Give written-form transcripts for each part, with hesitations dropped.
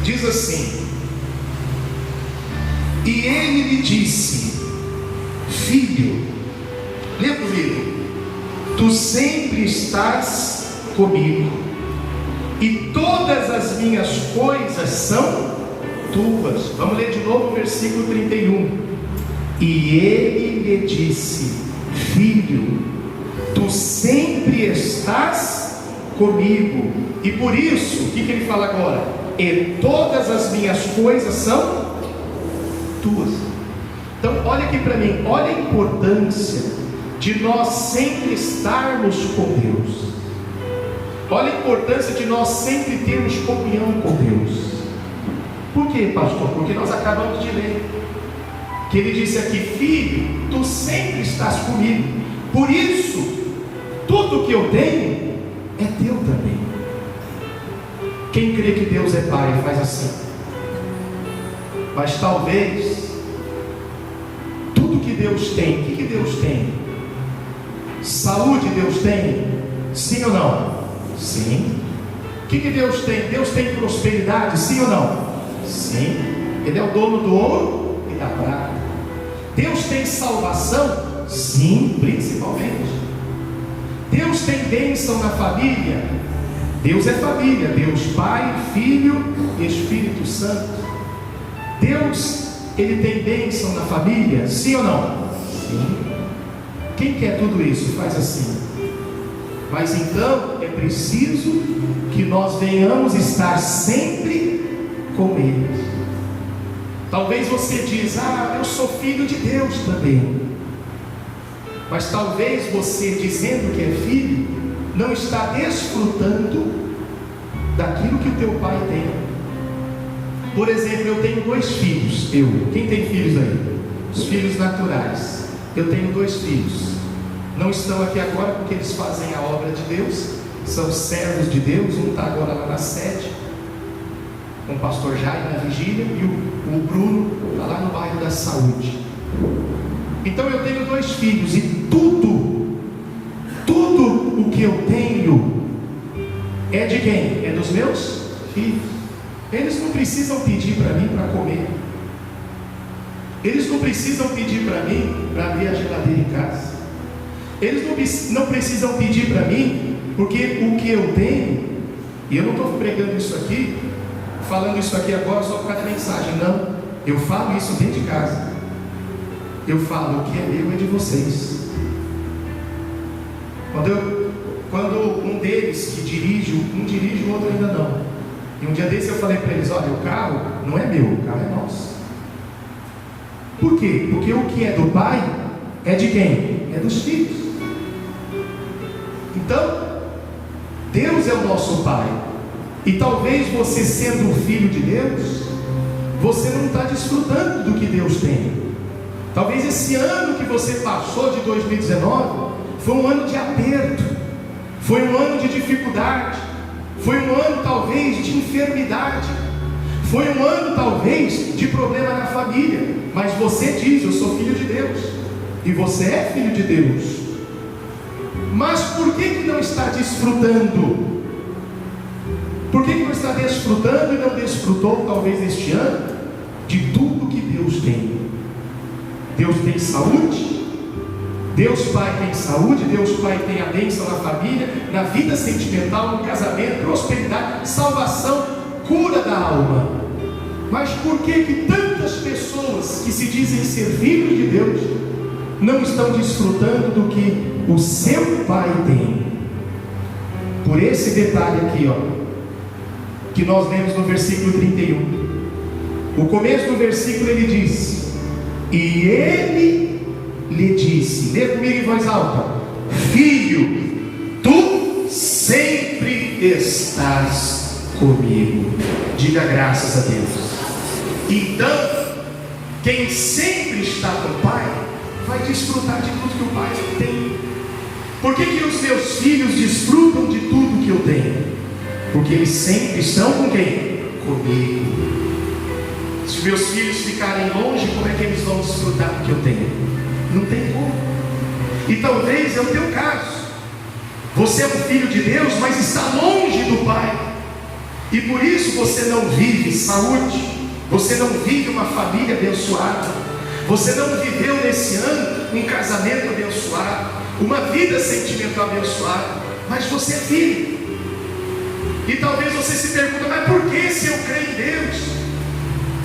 diz assim: e ele lhe disse: filho, lê comigo, tu sempre estás comigo, e todas as minhas coisas são tuas. Vamos ler de novo o versículo 31. E ele lhe disse: filho, tu sempre estás comigo, e por isso, o que ele fala agora? E todas as minhas coisas são tuas. Então olha aqui para mim, olha a importância de nós sempre estarmos com Deus. Olha a importância de nós sempre termos comunhão com Deus. Por quê, pastor? Porque nós acabamos de ler que ele disse aqui: filho, tu sempre estás comigo, por isso tudo que eu tenho é teu também. Quem crê que Deus é Pai faz assim. Mas talvez tudo que Deus tem, o que Deus tem? Saúde Deus tem? Sim ou não? Sim. O que Deus tem? Deus tem prosperidade? Sim ou não? Sim. Ele é o dono do ouro e da prata. Deus tem salvação? Sim, principalmente. Deus tem bênção na família? Deus é família, Deus Pai, Filho e Espírito Santo. Deus, Ele tem bênção na família? Sim ou não? Sim. Quem quer tudo isso? Faz assim. Mas então é preciso que nós venhamos estar sempre com Ele. Talvez você diz: ah, eu sou filho de Deus também. Mas talvez você, dizendo que é filho, não está desfrutando daquilo que o teu pai tem. Por exemplo, eu tenho 2 filhos. Quem tem filhos aí? Os filhos naturais. Eu tenho 2 filhos. Não estão aqui agora porque eles fazem a obra de Deus, são servos de Deus. Um está agora lá na sede com o pastor Jair na vigília, e o Bruno está lá no bairro da Saúde. Então eu tenho 2 filhos, e tudo o que eu tenho é de quem? É dos meus filhos. Eles não precisam pedir para mim para comer. Eles não precisam pedir para mim para abrir a geladeira em casa. Eles não precisam pedir para mim, porque o que eu tenho, e eu não estou pregando isso aqui, falando isso aqui agora só por causa da mensagem, não. Eu falo isso dentro de casa. Eu falo: o que é meu é de vocês. Quando um deles que dirige, um dirige, o outro ainda não. E um dia desse eu falei para eles: olha, o carro não é meu, o carro é nosso. Por quê? Porque o que é do pai é de quem? É dos filhos. Então, Deus é o nosso pai. E talvez você, sendo um filho de Deus, você não está desfrutando do que Deus tem. Talvez esse ano que você passou, de 2019, foi um ano de aperto, foi um ano de dificuldade, foi um ano talvez de enfermidade, foi um ano talvez de problema na família. Mas você diz: eu sou filho de Deus. E você é filho de Deus. Mas por que não está desfrutando? Por que não está desfrutando e não desfrutou talvez este ano de tudo que Deus tem? Deus tem saúde, Deus Pai tem saúde, Deus Pai tem a bênção na família, na vida sentimental, no casamento, prosperidade, salvação, cura da alma. Mas por que tantas pessoas que se dizem ser filhos de Deus não estão desfrutando do que o seu Pai tem? Por esse detalhe aqui, que nós lemos no versículo 31. O começo do versículo ele diz: e ele lhe disse, lê comigo em voz alta: filho, tu sempre estás comigo. Diga graças a Deus. Então, quem sempre está com o Pai vai desfrutar de tudo que o Pai tem. Por que os meus filhos desfrutam de tudo que eu tenho? Porque eles sempre estão com quem? Comigo. Se os meus filhos ficarem longe, como é que eles vão desfrutar do que eu tenho? Não tem como. E talvez é o teu caso. Você é um filho de Deus, mas está longe do Pai. E por isso você não vive saúde, você não vive uma família abençoada, você não viveu nesse ano um casamento abençoado, uma vida sentimental abençoada, mas você é filho. E talvez você se pergunte, mas por que se eu creio em Deus?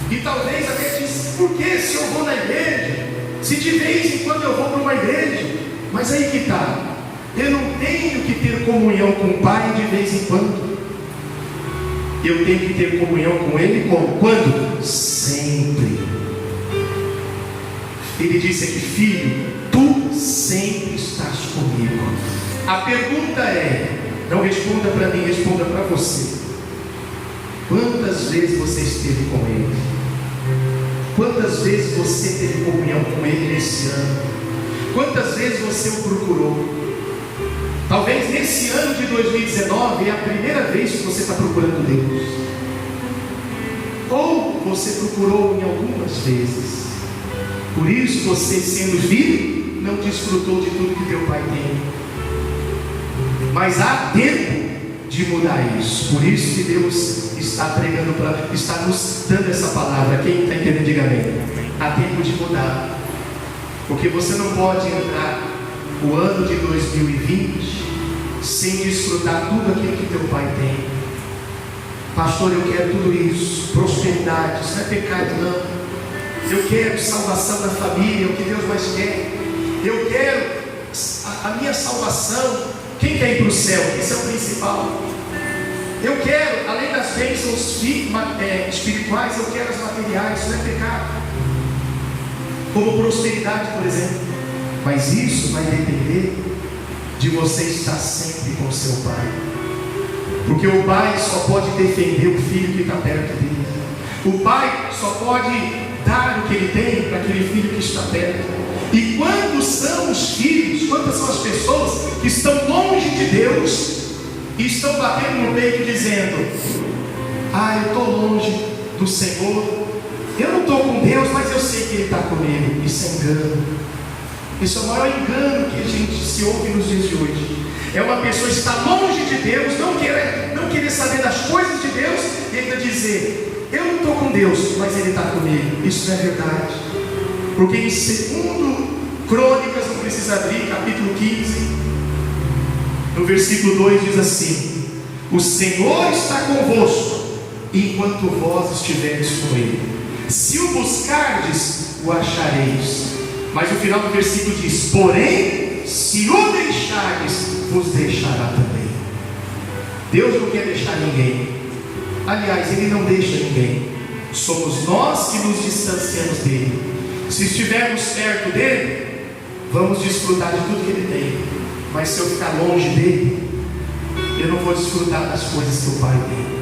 E talvez até diz, por que se eu vou na igreja? Se de vez em quando eu vou para uma igreja? Mas aí que está, eu não tenho que ter comunhão com o Pai de vez em quando. Eu tenho que ter comunhão com Ele como? Quando? Sempre. Ele disse aqui, filho, tu sempre estás comigo. A pergunta é, não responda para mim, responda para você. Quantas vezes você esteve com Ele? Quantas vezes você teve comunhão com Ele nesse ano? Quantas vezes você o procurou? Talvez nesse ano de 2019 é a primeira vez que você está procurando Deus. Ou você procurou em algumas vezes. Por isso você, sendo filho, não desfrutou de tudo que teu pai tem. Mas há tempo de mudar isso. Por isso que Deus está pregando, está nos dando essa palavra. Quem está entendendo, diga amém. Há tempo de mudar. Porque você não pode entrar o ano de 2020 sem desfrutar tudo aquilo que teu pai tem. Pastor, eu quero tudo isso, prosperidade, isso não é pecado não. Eu quero salvação da família, é o que Deus mais quer. Eu quero a minha salvação. Quem quer ir para o céu? Esse é o principal. Eu quero, além das bênçãos espirituais, eu quero as materiais, isso não é pecado. Como prosperidade, por exemplo. Mas isso vai depender de você estar sempre com seu pai. Porque o pai só pode defender o filho que está perto dele. O pai só pode dar o que ele tem para aquele filho que está perto. E quantos são os filhos, quantas são as pessoas que estão longe de Deus e estão batendo no peito dizendo: eu estou longe do Senhor, eu não estou com Deus, mas eu sei que Ele está comigo. Isso é engano. Isso é o maior engano que a gente se ouve nos dias de hoje. É uma pessoa estar longe de Deus, não querer saber das coisas de Deus e ainda dizer: eu não estou com Deus, mas Ele está comigo. Isso não é verdade. Porque em 2 Crônicas, não precisa abrir, capítulo 15, no versículo 2 diz assim: o Senhor está convosco enquanto vós estiverdes com Ele. Se o buscardes, o achareis. Mas o final do versículo diz: porém, se o deixardes, vos deixará também. Deus não quer deixar ninguém. Aliás, Ele não deixa ninguém. Somos nós que nos distanciamos dEle. Se estivermos perto dEle, vamos desfrutar de tudo que Ele tem. Mas se eu ficar longe dEle, eu não vou desfrutar das coisas que o Pai tem.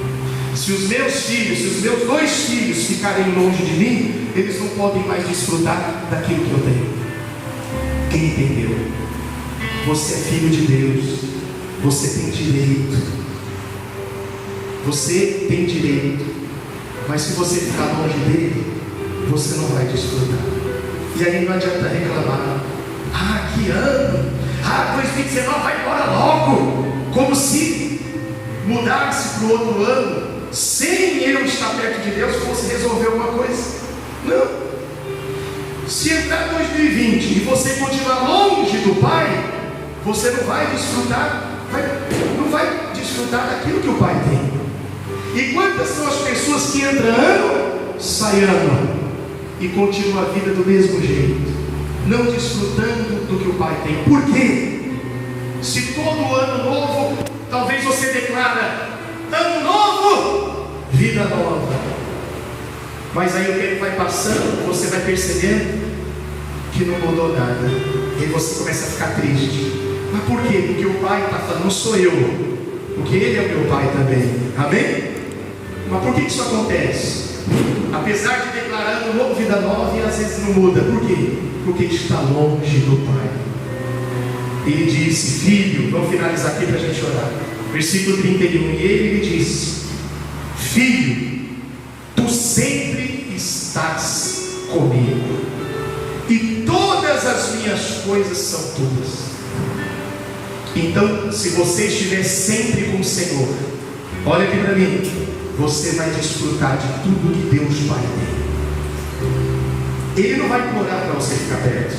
Se os meus filhos, se os meus 2 filhos ficarem longe de mim, eles não podem mais desfrutar daquilo que eu tenho. Quem entendeu? Você é filho de Deus. Você tem direito. Você tem direito. Mas se você ficar longe dele, você não vai desfrutar. E aí não adianta reclamar: que ano, 2019 vai embora logo. Como se mudar-se para o outro ano sem eu estar perto de Deus fosse resolver alguma coisa. Não. Se entrar 2020 e você continuar longe do Pai, você não vai desfrutar, não vai desfrutar daquilo que o Pai tem. E quantas são as pessoas que entram ano, sai ano, e continuam a vida do mesmo jeito, não desfrutando do que o Pai tem? Por quê? Se todo ano novo, talvez você declara: ano novo, vida nova. Mas aí o tempo vai passando, você vai percebendo que não mudou nada. E aí você começa a ficar triste. Mas por quê? Porque o Pai está falando, não sou eu, porque Ele é o meu Pai também. Amém? Mas por que isso acontece? Apesar de declarar ano novo, vida nova, e às vezes não muda. Por quê? Porque está longe do Pai. Ele disse: filho, vamos finalizar aqui para a gente orar. Versículo 31, e ele lhe disse: filho, tu sempre estás comigo, e todas as minhas coisas são tuas. Então, se você estiver sempre com o Senhor, olha aqui para mim, você vai desfrutar de tudo que Deus vai ter. Ele não vai implorar para você ficar perto.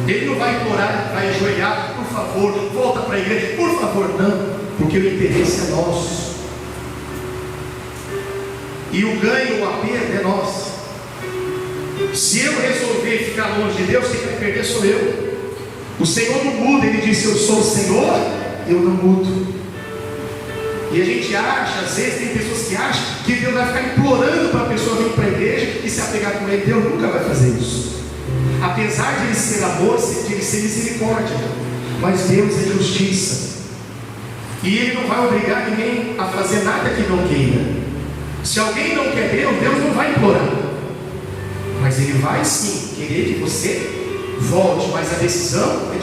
Ele não vai implorar, vai ajoelhar, por favor, volta para a igreja, por favor, não, porque o interesse é nosso. E o ganho, o perda é nosso. Se eu resolver ficar longe de Deus, quem vai perder sou eu. O Senhor não muda, Ele disse: eu sou o Senhor, eu não mudo. E a gente acha, às vezes tem pessoas que acham que Deus vai ficar implorando para a pessoa vir para a igreja e se apegar com Ele. Deus nunca vai fazer isso. Apesar de Ele ser amor, de Ele ser misericórdia, mas Deus é justiça. E Ele não vai obrigar ninguém a fazer nada que não queira. Se alguém não quer Deus, Deus não vai implorar, mas Ele vai sim querer que você volte, mas a decisão é de